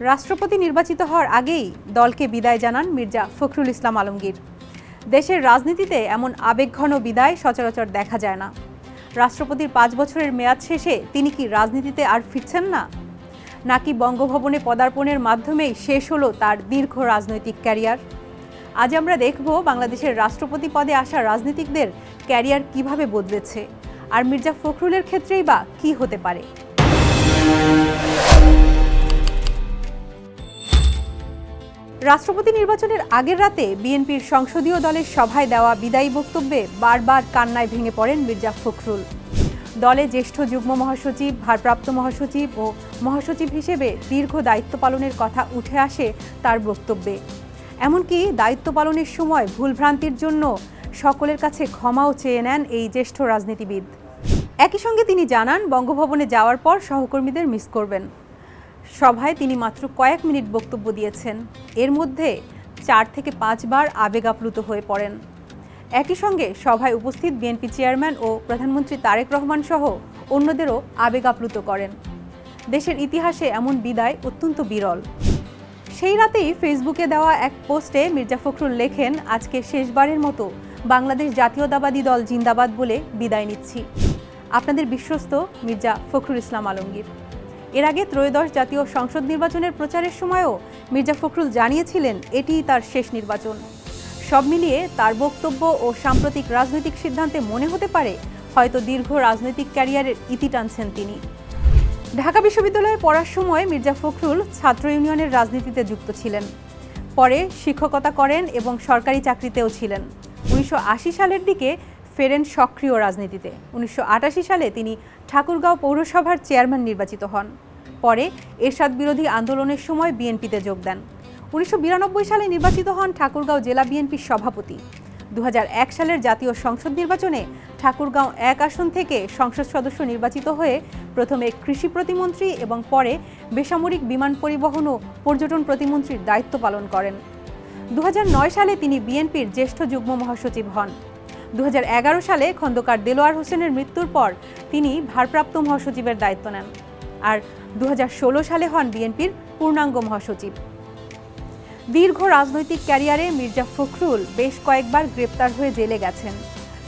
রাষ্ট্রপতি নির্বাচিত হওয়ার আগেই দলকে বিদায় জানান মির্জা ফখরুল ইসলাম আলমগীর। দেশের রাজনীতিতে এমন আবেগঘন বিদায় সচরাচর দেখা যায় না। রাষ্ট্রপতির ৫ বছরের মেয়াদ শেষে তিনি কি রাজনীতিতে আর ফিরছেন না, নাকি বঙ্গভবনে পদার্পণের মাধ্যমেই শেষ হলো তার দীর্ঘ রাজনৈতিক ক্যারিয়ার? আজ আমরা দেখব বাংলাদেশের রাষ্ট্রপতি পদে আসা রাজনীতিকদের ক্যারিয়ার কিভাবে বদলেছে, আর মির্জা ফখরুলের ক্ষেত্রেই বা কি হতে পারে। রাষ্ট্রপতি নির্বাচনের আগের রাতে বিএনপির সংসদীয় দলের সভায় দেওয়া বিদায়ী বক্তব্যে বারবার কান্নায় ভেঙে পড়েন মির্জা ফখরুল। দলে জ্যেষ্ঠ যুগ্ম মহাসচিব, ভারপ্রাপ্ত মহাসচিব ও মহাসচিব হিসেবে দীর্ঘ দায়িত্ব পালনের কথা উঠে আসে তার বক্তব্যে। এমনকি দায়িত্ব পালনের সময় ভুলভ্রান্তির জন্য সকলের কাছে ক্ষমাও চেয়ে নেন এই জ্যেষ্ঠ রাজনীতিবিদ। একই সঙ্গে তিনি জানান, বঙ্গভবনে যাওয়ার পর সহকর্মীদের মিস করবেন। সভায় তিনি মাত্র কয়েক মিনিট বক্তব্য দিয়েছেন, এর মধ্যে ৪ থেকে ৫ বার আবেগ আপ্লুত হয়ে পড়েন। একই সঙ্গে সভায় উপস্থিত বিএনপি চেয়ারম্যান ও প্রধানমন্ত্রী তারেক রহমান সহ অন্যদেরও আবেগ আপ্লুত করেন। দেশের ইতিহাসে এমন বিদায় অত্যন্ত বিরল। সেই রাতেই ফেসবুকে দেওয়া এক পোস্টে মির্জা ফখরুল লেখেন, আজকে শেষবারের মতো বাংলাদেশ জাতীয়তাবাদী দল জিন্দাবাদ বলে বিদায় নিচ্ছি। আপনাদের বিশ্বস্ত মির্জা ফখরুল ইসলাম আলমগীর। এর আগে ত্রয়োদশ জাতীয় সংসদ নির্বাচনের প্রচারের সময়ও মির্জা ফখরুল জানিয়েছিলেন এটিই তার শেষ নির্বাচন। সব মিলিয়ে তার বক্তব্য ও সাম্প্রতিক রাজনৈতিক সিদ্ধান্তে মনে হতে পারে হয়তো দীর্ঘ রাজনৈতিক ক্যারিয়ারের ইতি টানছেন তিনি। ঢাকা বিশ্ববিদ্যালয়ে পড়ার সময় মির্জা ফখরুল ছাত্র ইউনিয়নের রাজনীতিতে যুক্ত ছিলেন। পরে শিক্ষকতা করেন এবং সরকারি চাকরিতেও ছিলেন। ১৯৮০ সালের দিকে ফেরেন সক্রিয় রাজনীতিতে। ১৯৮৮ সালে তিনি ঠাকুরগাঁও পৌরসভার চেয়ারম্যান নির্বাচিত হন। পরে এরশাদ বিরোধী আন্দোলনের সময় বিএনপিতে যোগ দেন। ১৯৯২ সালে নির্বাচিত হন ঠাকুরগাঁও জেলা বিএনপির সভাপতি। ২০০১ সালের জাতীয় সংসদ নির্বাচনে ঠাকুরগাঁও ১ আসন থেকে সংসদ সদস্য নির্বাচিত হয়ে প্রথমে কৃষি প্রতিমন্ত্রী এবং পরে বেসামরিক বিমান পরিবহন ও পর্যটন প্রতিমন্ত্রীর দায়িত্ব পালন করেন। ২০০৯ সালে তিনি বিএনপির জ্যেষ্ঠ যুগ্ম মহাসচিব হন। ২০১১ সালে খন্দকার দেলোয়ার হোসেনের মৃত্যুর পর তিনি ভারপ্রাপ্ত মহাসচিবের দায়িত্ব নেন, আর ২০১৬ সালে হন বিএনপির পূর্ণাঙ্গ মহাসচিব। দীর্ঘ রাজনৈতিক ক্যারিয়ারে মির্জা ফখরুল বেশ কয়েকবার গ্রেপ্তার হয়ে জেলে গেছেন,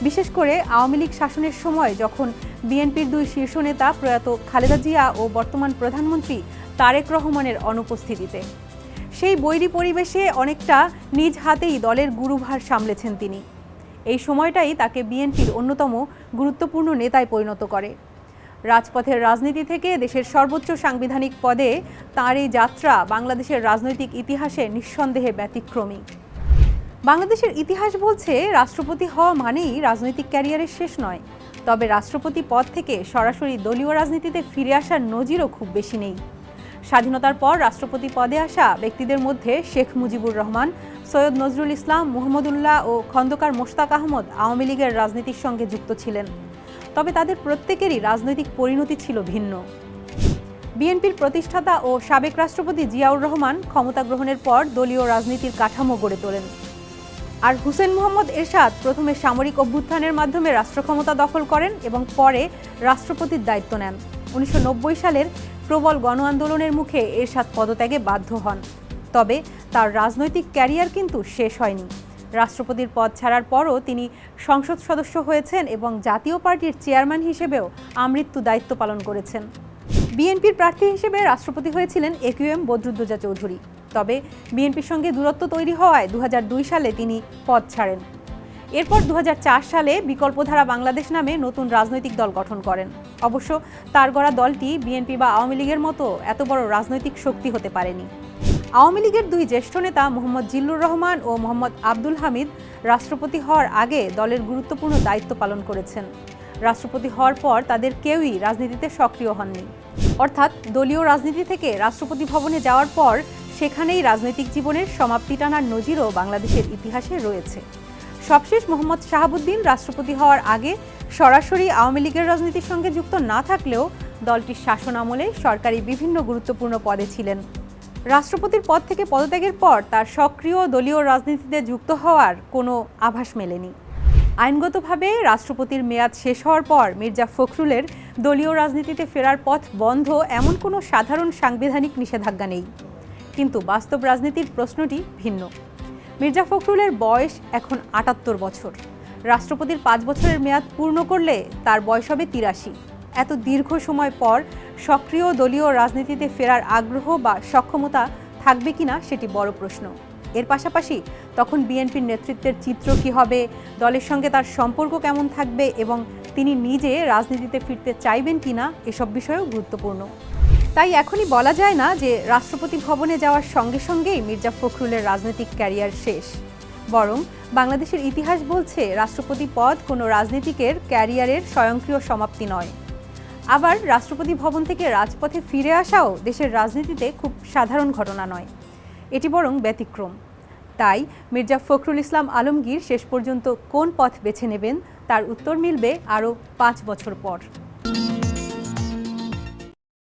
বিশেষ করে আওয়ামী লীগ শাসনের সময়, যখন বিএনপির ২ শীর্ষ নেতা প্রয়াত খালেদা জিয়া ও বর্তমান প্রধানমন্ত্রী তারেক রহমানের অনুপস্থিতিতে। সেই বৈরী পরিবেশে অনেকটা নিজ হাতেই দলের গুরুভার সামলেছেন তিনি। এই সময়টাই তাকে বিএনপির অন্যতম গুরুত্বপূর্ণ নেতায় পরিণত করে। রাজপথের রাজনীতি থেকে দেশের সর্বোচ্চ সাংবিধানিক পদে তাঁর এই যাত্রা বাংলাদেশের রাজনৈতিক ইতিহাসে নিঃসন্দেহে ব্যতিক্রমী। বাংলাদেশের ইতিহাস বলছে, রাষ্ট্রপতি হওয়া মানেই রাজনৈতিক ক্যারিয়ারের শেষ নয়। তবে রাষ্ট্রপতি পদ থেকে সরাসরি দলীয় রাজনীতিতে ফিরে আসার নজিরও খুব বেশি নেই। স্বাধীনতার পর রাষ্ট্রপতি পদে আসা ব্যক্তিদের মধ্যে শেখ মুজিবুর রহমান, সৈয়দ নজরুল ইসলাম, মুহাম্মদুল্লাহ ও খন্দকার মোশতাক আহমদ আওয়ামী লীগের রাজনীতির সঙ্গে যুক্ত ছিলেন। তবে তাদের প্রত্যেকেরই রাজনৈতিক পরিণতি ছিল ভিন্ন। বিএনপির প্রতিষ্ঠাতা ও সাবেক রাষ্ট্রপতি জিয়াউর রহমান ক্ষমতা গ্রহণের পর দলীয় রাজনীতির কাঠামো গড়ে তোলেন। আর হুসেন মোহাম্মদ এরশাদ প্রথমে সামরিক অভ্যুত্থানের মাধ্যমে রাষ্ট্র ক্ষমতা দখল করেন এবং পরে রাষ্ট্রপতির দায়িত্ব নেন। ১৯৯০ সালের প্রবল গণ আন্দোলনের মুখে এরশাদ পদত্যাগে বাধ্য হন। তবে তার রাজনৈতিক ক্যারিয়ার কিন্তু শেষ হয়নি। রাষ্ট্রপতির পদ ছাড়ার পরও তিনি সংসদ সদস্য হয়েছেন এবং জাতীয় পার্টির চেয়ারম্যান হিসেবেও আমৃত্যু দায়িত্ব পালন করেছেন। বিএনপির প্রার্থী হিসেবে রাষ্ট্রপতি হয়েছিলেন একিউএম বদরুদ্দোজা চৌধুরী। তবে বিএনপির সঙ্গে দূরত্ব তৈরি হওয়ায় ২০০২ সালে তিনি পদ ছাড়েন। এরপর ২০০৪ সালে বিকল্পধারা বাংলাদেশ নামে নতুন রাজনৈতিক দল গঠন করেন। অবশ্য তার গড়া দলটি বিএনপি বা আওয়ামী লীগের মতো এত বড় রাজনৈতিক শক্তি হতে পারেনি। আওয়ামী লীগের ২ জ্যেষ্ঠ নেতা মোহাম্মদ জিল্লুর রহমান ও মোহাম্মদ আব্দুল হামিদ রাষ্ট্রপতি হওয়ার আগে দলের গুরুত্বপূর্ণ দায়িত্ব পালন করেছেন। রাষ্ট্রপতি হওয়ার পর তাদের কেউই রাজনীতিতে সক্রিয় হননি। অর্থাৎ দলীয় রাজনীতি থেকে রাষ্ট্রপতি ভবনে যাওয়ার পর সেখানেই রাজনৈতিক জীবনের সমাপ্তি টানার নজিরও বাংলাদেশের ইতিহাসে রয়েছে। সবশেষ মোহাম্মদ শাহাবুদ্দিন রাষ্ট্রপতি হওয়ার আগে সরাসরি আওয়ামী লীগের রাজনীতির সঙ্গে যুক্ত না থাকলেও দলটির শাসন আমলে সরকারি বিভিন্ন গুরুত্বপূর্ণ পদে ছিলেন। রাষ্ট্রপতির পদ থেকে পদত্যাগের পর তার সক্রিয় দলীয় রাজনীতিতে যুক্ত হওয়ার কোনো আভাস মেলেনি। আইনগতভাবে রাষ্ট্রপতির মেয়াদ শেষ হওয়ার পর মির্জা ফখরুলের দলীয় রাজনীতিতে ফেরার পথ বন্ধ এমন কোনো সাধারণ সাংবিধানিক নিষেধাজ্ঞা নেই। কিন্তু বাস্তব রাজনীতির প্রশ্নটি ভিন্ন। মির্জা ফখরুলের বয়স এখন ৭৮ বছর। রাষ্ট্রপতির ৫ বছরের মেয়াদ পূর্ণ করলে তার বয়স হবে ৮৩। এত দীর্ঘ সময় পর সক্রিয় দলীয় রাজনীতিতে ফেরার আগ্রহ বা সক্ষমতা থাকবে কিনা সেটি বড় প্রশ্ন। এর পাশাপাশি তখন বিএনপির নেতৃত্বের চিত্র কী হবে, দলের সঙ্গে তার সম্পর্ক কেমন থাকবে এবং তিনি নিজে রাজনীতিতে ফিরতে চাইবেন কিনা এসব বিষয়েও গুরুত্বপূর্ণ। তাই এখনই বলা যায় না যে রাষ্ট্রপতি ভবনে যাওয়ার সঙ্গে সঙ্গেই মির্জা ফখরুলের রাজনৈতিক ক্যারিয়ার শেষ। বরং বাংলাদেশের ইতিহাস বলছে রাষ্ট্রপতি পদ কোনো রাজনীতিকের ক্যারিয়ারের স্বয়ংক্রিয় সমাপ্তি নয়। আবার রাষ্ট্রপতি ভবন থেকে রাজপথে ফিরে আসাও দেশের রাজনীতিতে খুব সাধারণ ঘটনা নয়, এটি বরং ব্যতিক্রম। তাই মির্জা ফখরুল ইসলাম আলমগীর শেষ পর্যন্ত কোন পথ বেছে নেবেন তার উত্তর মিলবে আরও ৫ বছর পর।